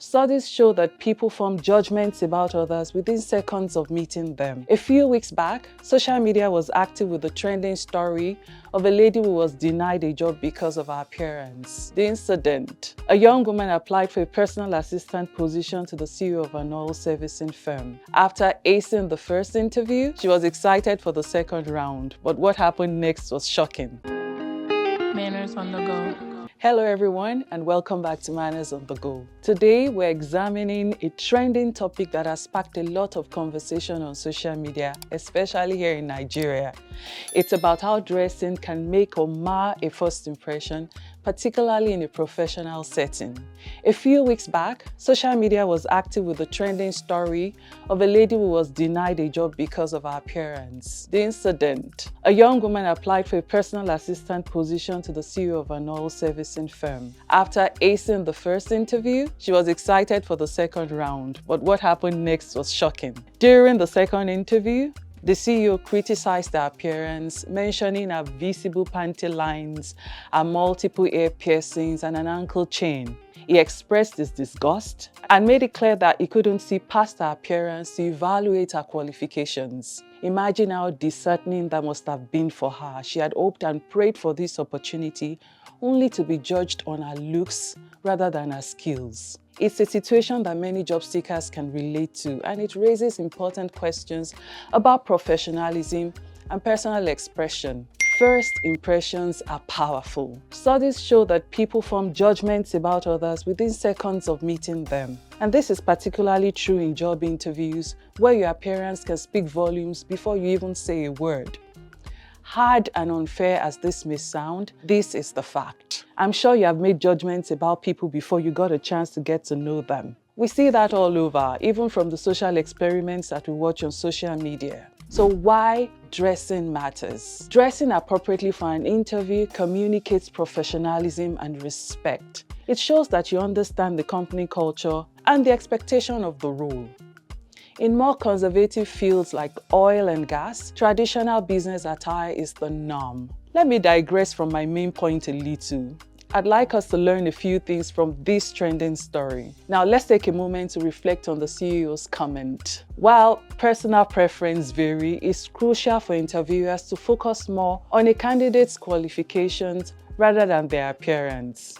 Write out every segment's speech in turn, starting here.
Studies show that people form judgments about others within seconds of meeting them. A few weeks back, social media was active with the trending story of a lady who was denied a job because of her appearance. The incident: a young woman applied for a personal assistant position to the CEO of an oil servicing firm. After acing the first interview, she was excited for the second round, but what happened next was shocking. Manners on the go. Hello everyone, and welcome back to Manners on the Go. Today we're examining a trending topic that has sparked a lot of conversation on social media, especially here in Nigeria. It's about how dressing can make or mar a first impression, particularly in a professional setting. A few weeks back, social media was active with the trending story of a lady who was denied a job because of her appearance. The incident: a young woman applied for a personal assistant position to the CEO of an oil servicing firm. After acing the first interview, she was excited for the second round, but what happened next was shocking. During the second interview, the CEO criticized her appearance, mentioning her visible panty lines, her multiple ear piercings, and an ankle chain. He expressed his disgust and made it clear that he couldn't see past her appearance to evaluate her qualifications. Imagine how disheartening that must have been for her. She had hoped and prayed for this opportunity, only to be judged on her looks rather than her skills. It's a situation that many job seekers can relate to, and it raises important questions about professionalism and personal expression. First impressions are powerful. Studies show that people form judgments about others within seconds of meeting them. And this is particularly true in job interviews, where your appearance can speak volumes before you even say a word. Hard and unfair as this may sound, this is the fact. I'm sure you have made judgments about people before you got a chance to get to know them. We see that all over, even from the social experiments that we watch on social media. So why dressing matters? Dressing appropriately for an interview communicates professionalism and respect. It shows that you understand the company culture and the expectation of the role. In more conservative fields like oil and gas, traditional business attire is the norm. Let me digress from my main point a little. I'd like us to learn a few things from this trending story. Now let's take a moment to reflect on the CEO's comment. While personal preference vary, it's crucial for interviewers to focus more on a candidate's qualifications rather than their appearance.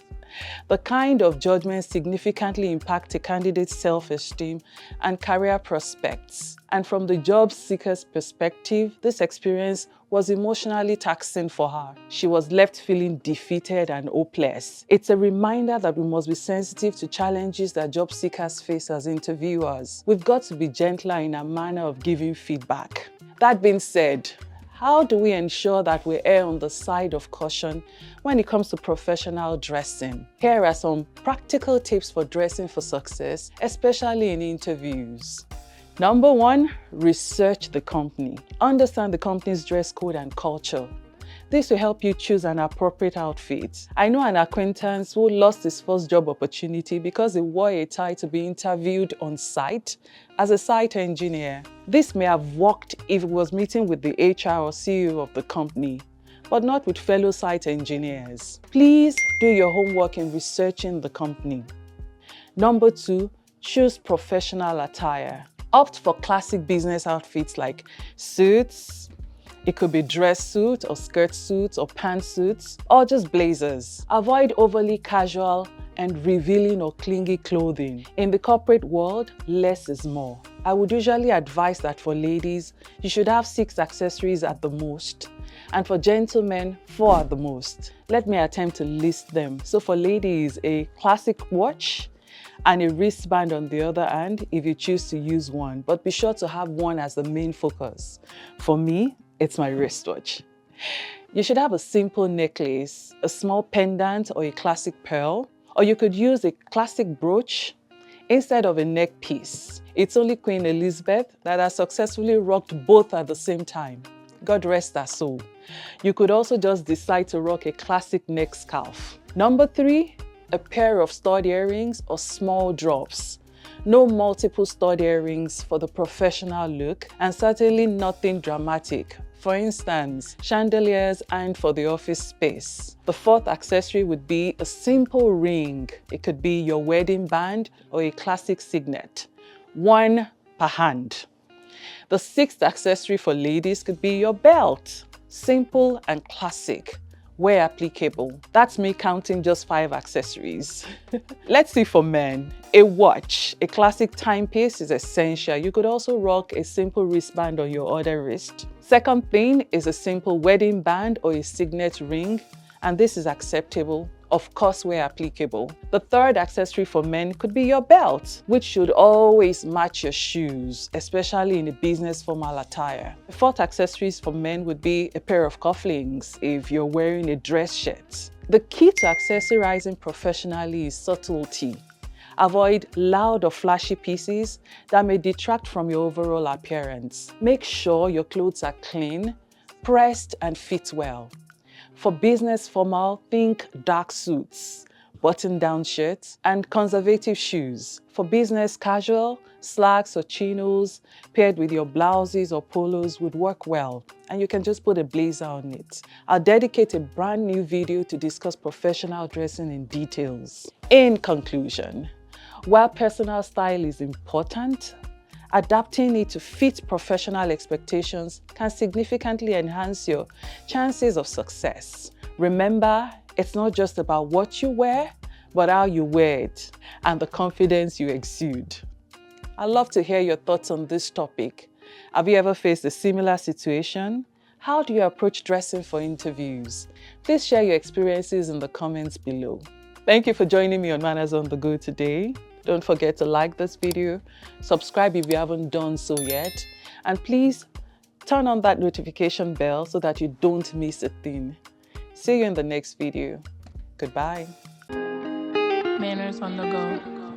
The kind of judgment significantly impact a candidate's self-esteem and career prospects. And from the job seeker's perspective, this experience was emotionally taxing for her. She was left feeling defeated and hopeless. It's a reminder that we must be sensitive to challenges that job seekers face as interviewers. We've got to be gentler in our manner of giving feedback. That being said, how do we ensure that we err on the side of caution when it comes to professional dressing? Here are some practical tips for dressing for success, especially in interviews. Number 1, research the company. Understand the company's dress code and culture. This will help you choose an appropriate outfit. I know an acquaintance who lost his first job opportunity because he wore a tie to be interviewed on site as a site engineer. This may have worked if he was meeting with the HR or CEO of the company, but not with fellow site engineers. Please do your homework in researching the company. Number 2, choose professional attire. Opt for classic business outfits like suits. It could be dress suit or skirt suits or pantsuits or just blazers. Avoid overly casual and revealing or clingy clothing. In the corporate world, less is more. I would usually advise that for ladies, you should have 6 accessories at the most, and for gentlemen, 4 at the most. Let me attempt to list them. So for ladies, a classic watch and a wristband on the other hand, if you choose to use one, but be sure to have one as the main focus. For me, it's my wristwatch. You should have a simple necklace, a small pendant or a classic pearl, or you could use a classic brooch instead of a neck piece. It's only Queen Elizabeth that has successfully rocked both at the same time. God rest her soul. You could also just decide to rock a classic neck scarf. Number 3, a pair of stud earrings or small drops. No multiple stud earrings for the professional look, and certainly nothing dramatic For instance, chandeliers and for the office space. The fourth accessory would be a simple ring. It could be your wedding band or a classic signet. One per hand. The sixth accessory for ladies could be your belt. Simple and classic, where applicable. That's me counting just 5 accessories. Let's see for men. A watch, a classic timepiece is essential. You could also rock a simple wristband on your other wrist. Second thing is a simple wedding band or a signet ring, and this is acceptable, of course where applicable. The third accessory for men could be your belt, which should always match your shoes, especially in a business formal attire. The fourth accessories for men would be a pair of cufflinks if you're wearing a dress shirt. The key to accessorizing professionally is subtlety. Avoid loud or flashy pieces that may detract from your overall appearance. Make sure your clothes are clean, pressed, and fit well. For business formal, think dark suits, button-down shirts, and conservative shoes. For business casual, slacks or chinos paired with your blouses or polos would work well, and you can just put a blazer on it. I'll dedicate a brand new video to discuss professional dressing in details. In conclusion, while personal style is important, adapting it to fit professional expectations can significantly enhance your chances of success. Remember, it's not just about what you wear, but how you wear it and the confidence you exude. I'd love to hear your thoughts on this topic. Have you ever faced a similar situation? How do you approach dressing for interviews? Please share your experiences in the comments below. Thank you for joining me on Manners on the Go today. Don't forget to like this video, subscribe if you haven't done so yet, and please turn on that notification bell so that you don't miss a thing. See you in the next video. Goodbye. Manners on the Go.